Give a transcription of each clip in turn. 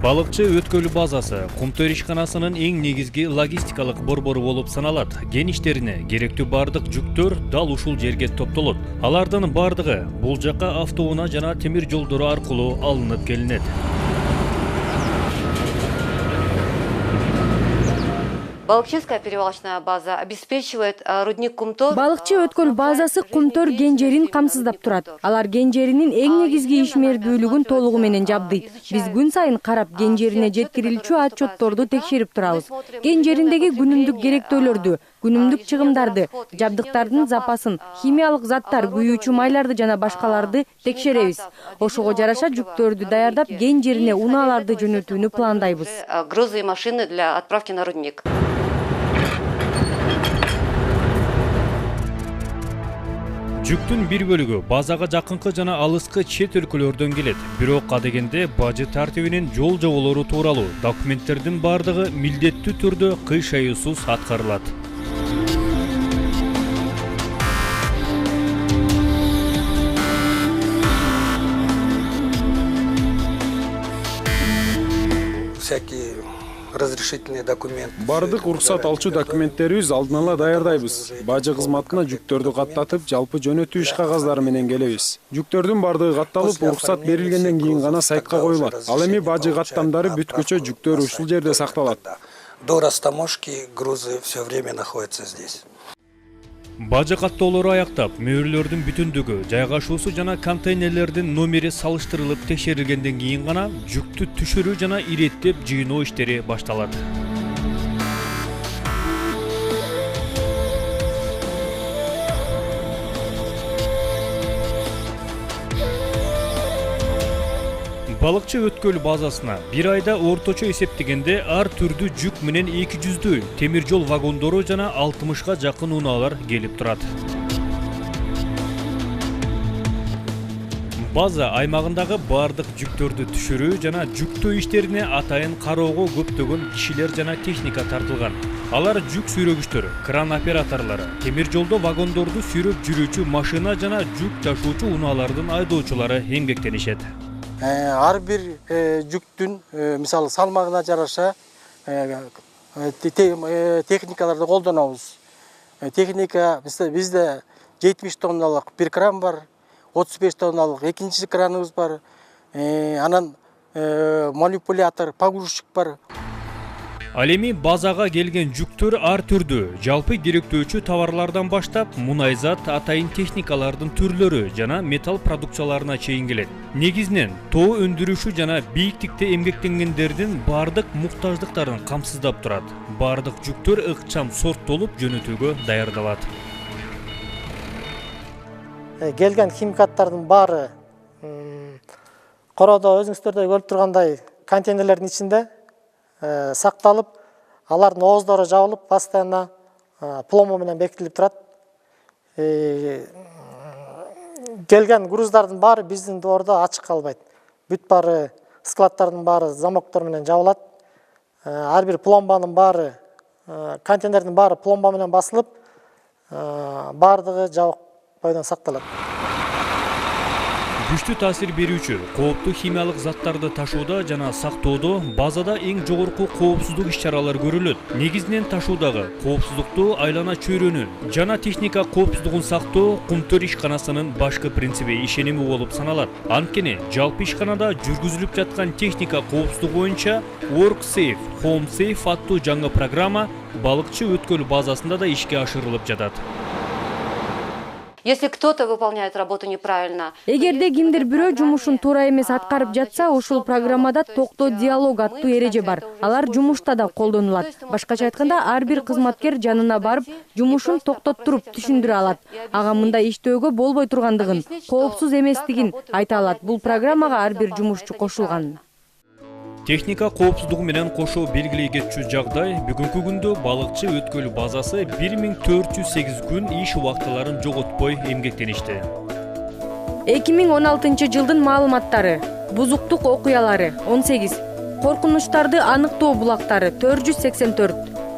Балыкчы өткөлү базасы Кумтөр ишканасынын эң негизги логистикалык борбору болуп саналат. Кен иштерине керектүү бардык жүктөр дал ушул жерге топтолот. Алардын бардыгы бул жакка автоунаа жана темир жолдору аркылуу алынып келинет. Балыкчинская перевалочная база обеспечивает рудник Кумтор. Балыкчы өткөл базасы Кумтөр кен жерин камсыздап турат. Алар кен жеринин эң негизги ишмердүүлүгүн толугу менен жабдыйт. Биз күн сайын карап кен жерине жеткирилчү отчетторду текшерип турабыз. Кен жериндеги күнүмдүк керектөөлөрдү, күнүмдүк чыгымдарды, жабдыктардын запасын, химиялык заттар, күйүүчү майларды жана башкаларды текшеребиз. Ошого жараша жүктөрдү даярдап, кен жерине унааларды жөнөтүүнү пландайбыз. Грузы и машины для отправки на рудник. Жүктүн бир бөлүгү базага жакынкы жана алыскы чет өлкөлөрдөн келет. Бирок адегенде бажы тартибинин жол жоболору тууралуу документтердин бардыгы милдеттүү түрдө кый шаюусуз аткарылат. Всякие разрешительные документы. Бардык уруксат алчу документтерибиз алдын ала даярдайбыз. Бажы кызматына жүктөрдү каттатып, жалпы жөнөтүү иш кагаздары менен келебиз. Жүктөрдүн бардыгы катталып, уруксат берилгенден кийин гана сайтка коюлат. Ал эми бажы каттамдары бүткүчө жүктөр ушул жерде сакталат. До растаможки грузы все время находятся здесь. Бажы каттоолору аяктап, мөөрөлөрдүн бүтүндүгү, жайгашуусу жана контейнерлердин номери салыштырылып текшерилгенден кийин гана жүктү түшүрүү жана иреттеп жыйноо иштери башталат. Балыкчы өткөл базасына бир айда орточо эсептегенде ар түрдүү жүк менен 200 темир жол вагондору жана 60га жакын унаалар келип турат. База аймагындагы бардык жүктөрдү түшүрүү жана жүктөө иштерине атайын кароого көптөгөн кишилер жана техника тартылган. Алар жүк сүйрөгүчтөр, кран операторлору, темир жолдо вагондорду сүйрөп жүрүүчү машина жана жүк ташуучу унаалардын айдоочулары эмгектенишет. Ар бир жүктүн мисалы салмагына жараша техникаларды колдонобуз. Техника бизде 70 тонналык бир кран бар, 35 тонналык экинчи краныбыз бар. Анан манипулятор, погрузчик бар. Ал эми базага келген жүктөр ар түрдүү, жалпы керектөөчү товарлардан баштап, мунайзат, атайын техникалардын түрлөрү жана металл продукцияларына чейин келет. Негизинен тоо өндүрүшү жана бийиктикте эмгектенгендердин бардык муктаждыктарын камсыздап турат. Бардык жүктөр ыкчам сорттолуп жөнөтүүгө даярдалат. Келген химикаттардын баары кородо өзүңүздөрдө көрүп тургандай контейнерлердин ичинде сакталып, алардын ооздору жабылып, постоянно пломба менен бекитилип турат. Келген груздардын баары биздин доордо ачык калбайт. Бүт баары складдардын баары замоктор менен жабылат. Ар бир пломбанын баары, контейнердин баары пломба менен басылып, бардыгы жабык бойдон сакталат. Күчтүү таасир берүүчү кооптуу химиялык заттарды ташууда жана сактоодо базада эң жогорку коопсуздук иш-чаралар көрүлөт. Негизинен ташуудагы коопсуздукту айлана чөйрөнү жана техника коопсуздугун сактоо Кумтөр ишканасынын башкы принциби ишеними болуп саналат. Анткени жалпы ишканада жүргүзүлүп жаткан техника коопсуздугу боюнча WorkSafe, HomeSafe аттуу жаңы программа балыкчы өткөл базасында да ишке ашырылып жатат. Если кто-то выполняет работу неправильно, Эгерде кимдир бирөө жумушун туура эмес аткарып жатса, ушул программада токто диалог аттуу эреже бар. Алар жумушта да колдонулат. Башкача айтканда, ар бир кызматкер жанына барып, жумушун токтоттуруп түшүндүрө алат. Ага мындай иштөөгө болбой тургандыгын, коопсуз эместигин айта алат. Бул программага ар бир жумушчу кошулган. Техника коопсуздугу менен кошо белгилей кетчү жагдай бүгүнкү күндө балыкчы өткөл базасы 1408 күн иш убактыларын жоготпой эмгектеништи. 2016 жылдын маалыматтары: бузуктук окуялары 18, коркунучтарды аныктоо булактары 484,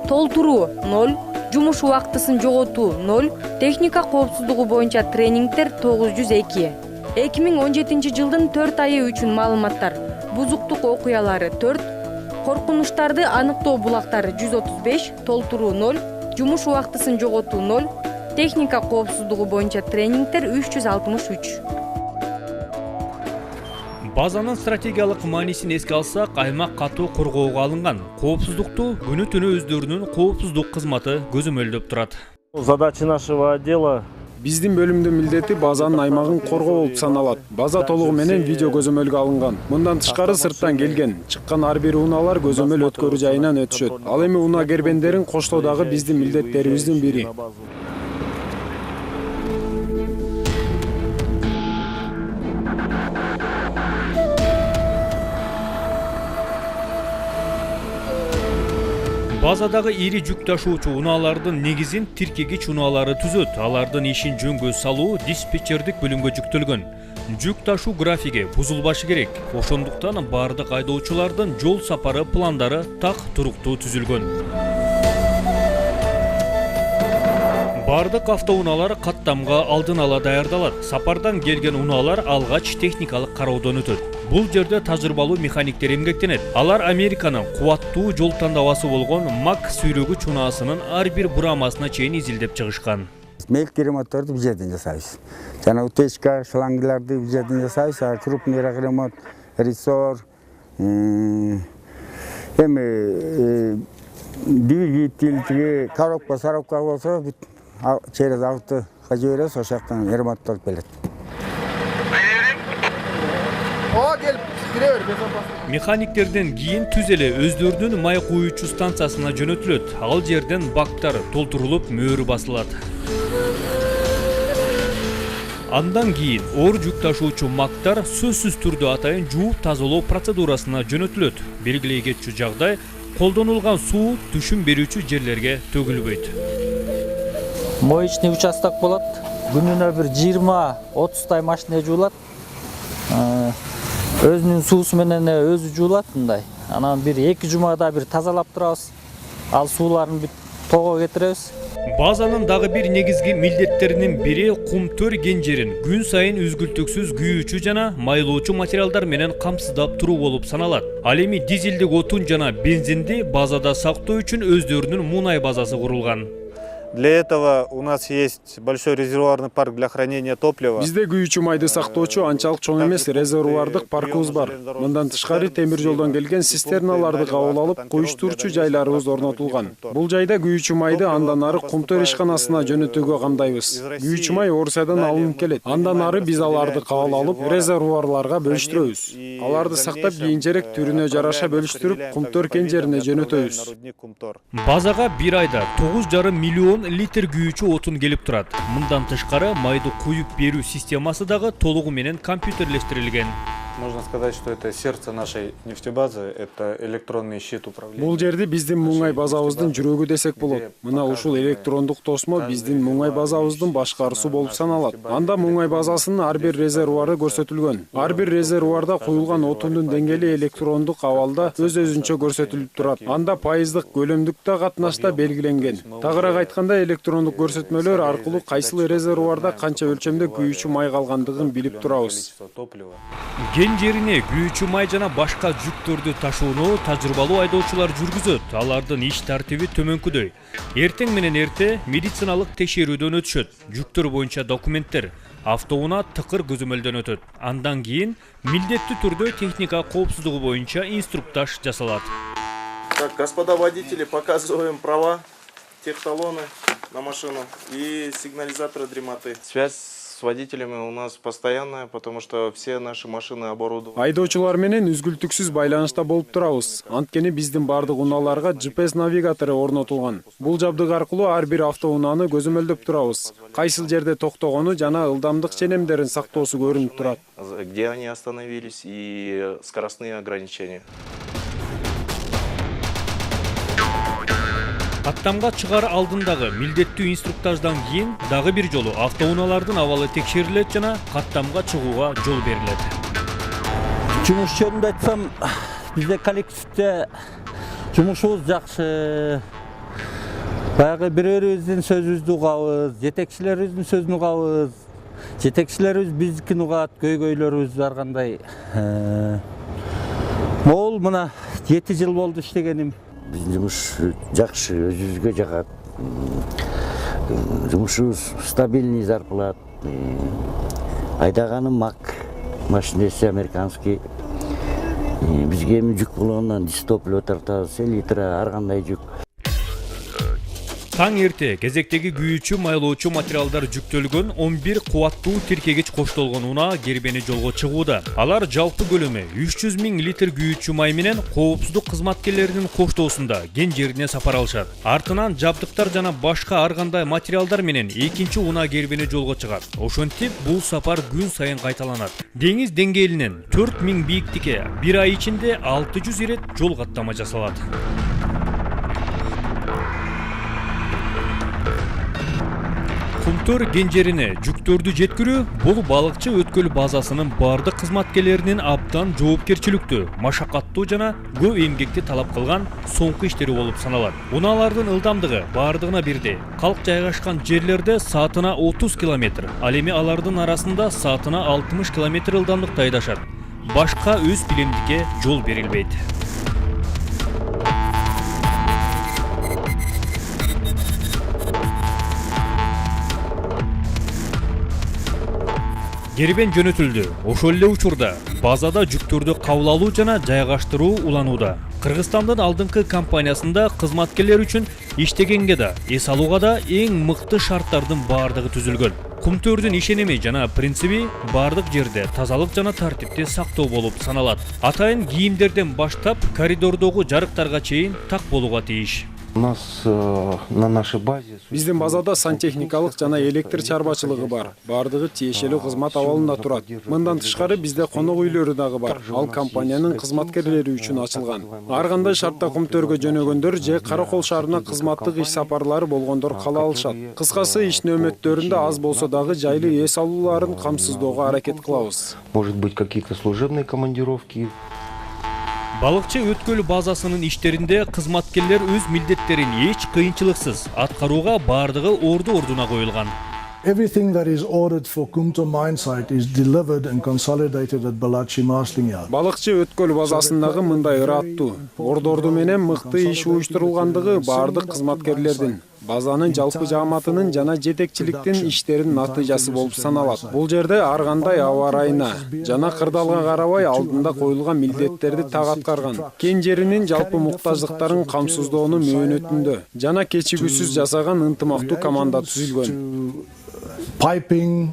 толтуруу 0, Жумуш убактысын жоготуу 0, техника коопсуздугу боюнча тренингдер 902. 2017 жылдын 4 айы үчүн маалыматтар: бузуктук окуялары 4, коркунучтарды аныктоо булактары 135, толтуруу 0, жумуш убактысын жоготуу 0, техника коопсуздугу боюнча тренингдер 363. Базанын стратегиялык маанисин эске алсак, аймак катуу коргоого алынган. Коопсуздукту күнү-түнү өздөрүнүн коопсуздук кызматы көзөмөлдөп турат. Задача нашего отдела Биздин бөлүмдүн милдети базанын аймагын коргоо болуп саналат. База толугу менен видео көзөмөлгө алынган. Мындан тышкары сырттан келген, чыккан ар бир унаалар көзөмөл өткөрүү жайынан өтүшөт. Ал эми унаа кербендерин коштоо дагы биздин милдеттерибиздин бири. Базадагы ири жүк ташуучу унаалардын негизин тиркегич унаалары түзөт. Алардын ишин жөнгө салуу диспетчердик бөлүмгө жүктөлгөн. Жүк ташуу графиги бузулбашы керек. Ошондуктан бардык айдоочулардын жол сапары пландары так туруктуу түзүлгөн. Бардык автоунаалар каттамга алдын ала даярдалат. Сапардан келген унаалар алгач техникалык кароодон өтөт. Бул жерде тажрыйбалуу механиктер эмгектенет. Алар Американын кубаттуу жол тандабасы болгон Мак сүйрөгүч унаасынын ар бир бурамасына чейин изилдеп чыгышкан. Мелкий ремонтторду бул жерден жасайбыз. Жана утечка, шлангыларды бул жерден жасайбыз. Крупный ремонт, рессор, двигатель, коробка болсо через авто жиберебиз, ошол жактан ремонттолуп келет. Механиктерден кийин түз эле өздөрүнүн май куюучу станциясына жөнөтүлөт. Ал жерден бактар толтурулуп мөөрү басылат. Андан кийин оор жүк ташуучу мактар сөзсүз түрдө атайын жууп тазалоо процедурасына жөнөтүлөт. Белгилей кетчү жагдай колдонулган суу түшүм берүүчү жерлерге төгүлбөйт. Моечный участок болот. Күнүнө бир 20-30 машина жуулат. Өзүнүн суусу менен өзү жуулат мындай. Анан бир 2 жумада бир тазалап турабыз. Ал сууларын бүт тоого кетиребиз. Базанын дагы бир негизги милдеттеринин бири кум төр генжерин күн сайын үзгүлтүксүз күйүүчү жана майлоочу материалдар менен камсыздап туруу болуп саналат. Ал эми дизелдик отун жана бензинди базада сактоо үчүн өздөрүнүн мунай базасы курулган. Для этого у нас есть большой резервуарный парк для хранения топлива. Бизде күйүүчү майды сактоочу анчалык чоң эмес резервуардык паркыбыз бар. Мындан тышкары темир жолдон келген цистерналарды кабыл алып, куюштуруучу жайларыбыз орнотулган. Бул жайда күйүүчү майды андан ары Кумтөр ишканасына жөнөтүүгө камдайбыз. Күйүүчү май Орусиядан алынып келет. Андан ары биз аларды кабыл алып, резервуарларга бөлүштүрөбүз. Аларды сактап, кийинчерээк түрүнө жараша бөлүштүрүп, Кумтөр кенжерине жөнөтөбүз. Базага бир айда 9,5 миллион литр күйүүчү отун келип турат. Мындан тышкары майды куюп берүү системасы дагы толугу менен компьютерлештирилген. Можно сказать, что это сердце нашей нефтебазы, это электронный щит управления. Бул жерди биздин муңай базабыздын жүрөгү десек болот. Мына ушул электрондук тосмо биздин муңай базабыздын башкаруусу болуп саналат. Анда муңай базасынын ар бир резервуары көрсөтүлгөн. Ар бир резервуарда куюлган отундун деңгээли электрондук абалда өз-өзүнчө көрсөтүлүп турат. Анда пайыздык көлөмдүктө катнашта белгиленген. Тагыраак айтканда, электрондук көрсөтмөлөр аркылуу кайсыл резервуарда канча өлчөмдө күйүүчү май калгандыгын билип турабыз. Жерине күйүүчү май жана башка жүктөрдү ташууну тажрыйбалуу айдоочулар жүргүзөт. Алардын иш тартиби төмөнкүдөй. Эртең менен эрте медициналык текшерүүдөн өтүшөт. Жүктөр боюнча документтер, автоунаа тыкыр көзөмөлдөн өтөт. Андан кийин милдеттүү түрдө техника коопсуздугу боюнча инструктаж жасалат. Так, господа водители, показываем права, техталоны на машину и сигнализаторы дремоты. Связь с водителями у нас постоянная, потому что все наши машины оборудованы. Айдоочулар менен үзгүлтүксүз байланышта болуп турабыз. Анткени биздин бардык унааларга GPS навигатору орнотулган. Бул жабдык аркылуу ар бир автоунааны көзөмөлдөп турабыз. Кайсыл жерде токтогону жана ылдамдык ченемдерин сактоосу көрүнүп турат. Где они остановились и скоростные ограничения. Каттамга чыгаар алдындагы милдеттүү инструктаждан кийин дагы бир жолу автоунаалардын абалы текшерилет жана каттамга чыгууга жол берилет. Жумуш жөнүндө айтсам, бизде коллективде жумушубуз жакшы. Баягы бирөөбүздүн сөзүбүздү угабыз, жетекчилерибиздин сөзүн угабыз. Жетекчилерибиз биздикин угат, көйгөйлөрүбүз бар кандай. Могул мына 7 жыл болду иштегеним. Биздин жумуш жакшы, өзүбүзгө жагат. Жумушубуз стабильный зарплат. Айдаганым мак машинеси американский. Бизге эми жүк болгондон дистопло тартабыз, селитра, ар кандай жүк. Таң эрте кезектеги күйүүчү майлоочу материалдар жүктөлгөн 11 кубаттуу тиркегич коштолгон унаа кербени жолго чыгууда. Алар жалпы көлөмү 300 000 литр күйүүчү май менен коопсуздук кызматкерлеринин коштоосунда ген жерине сапар алышат. Артынан жабдыктар жана башка ар кандай материалдар менен экинчи унаа кербени жолго чыгат. Ошентип бул сапар күн сайын кайталанат. Деңиз деңгээлинен 4000 бийиктикке бир ай ичинде 600 ирет жол каттама жасалат. Кумтөр ген жерине жүктөрдү жеткирүү бул балыкчы өткөл базасынын бардык кызматкерлеринин абдан жоопкерчиликтүү, машакаттуу жана көп эмгекти талап кылган соңку иштери болуп саналат. Унаалардын ылдамдыгы бардыгына бирдей. Калк жайгашкан жерлерде саатына 30 км, ал эми алардын арасында саатына 60 км ылдамдыкта айдашат. Башка өз билимдикке жол берилбейт. Кербен жөнөтүлдү. Ошол эле учурда базада жүктөрдү кабыл алуу жана жайгаштыруу уланууда. Кыргызстандын алдыңкы компаниясында кызматкерлер үчүн иштегенге да, эс алууга да эң мыкты шарттардын бардыгы түзүлгөн. Кумтөрдүн ишеними жана принциби бардык жерде тазалык жана тартипти сактоо болуп саналат. Атайын кийимдерден баштап коридордогу жарыктарга чейин так болууга тийиш. У нас на нашей базе Биздин базада сантехникалык жана электр чарбачылыгы бар. Бардыгы тиешелүү кызмат абалында турат. Мындан тышкары бизде конок үйлөрү дагы бар. Ал компаниянын кызматкерлери үчүн ачылган. Ар кандай шартта Кумтөргө жөнөгөндөр же Каракол шаарына кызматтык иш сапарлары болгондор кала алышат. Кыскасы иш нөөмөттөрүндө аз болсо дагы жайлы эс алууларын камсыздоого аракет кылабыз. Может быть какие-то служебные командировки. Балыкчы өткөл базасынын иштеринде кызматкерлер өз милдеттерин эч кыйынчылыксыз аткарууга бардыгы ордуна коюлган. Everything that is ordered for Kumtor mine site is delivered and consolidated at Balachi Marsling Yard. Балыкчы өткөл базасындагы мындай ыраттуу, ордорду менен мыкты иш уюштурулгандыгы бардык кызматкерлердин, базанын жалпы жааматынын жана жетекчиликтин иштеринин натыйжасы болуп саналат. Бул жерде ар кандай аба ырайына жана кырдаалга карабай алдында коюлган милдеттерди так аткарган. Кен жеринин жалпы муктаждыктарын камсыздоонун мөөнөтүндө жана кечигүүсүз жасаган ынтымактуу команда түзүлгөн. Piping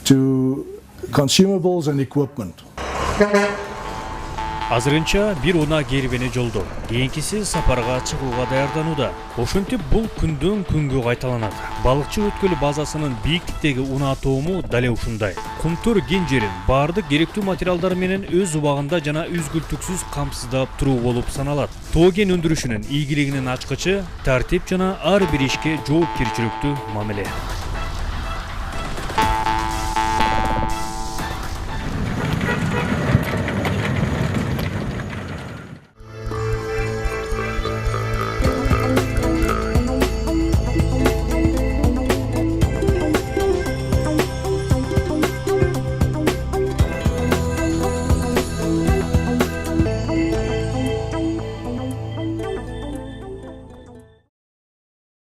to consumables and equipment. Азырынча бир унаа кербени жолдо, кийинкиси сапарга чыгууга даярданууда. Ошентип бул күндөн күнгө кайталанат. Балыкчы өткөл базасынын бийиктиктеги унаа тоому дале ушундай. Кумтөр ген жерин бардык керектүү материалдар менен өз убагында жана үзгүлтүксүз камсыздап туруу болуп саналат. Тоо кен өндүрүшүнүн ийгилигинин ачкычы тартип жана ар бир ишке жоопкерчиликтүү мамиле.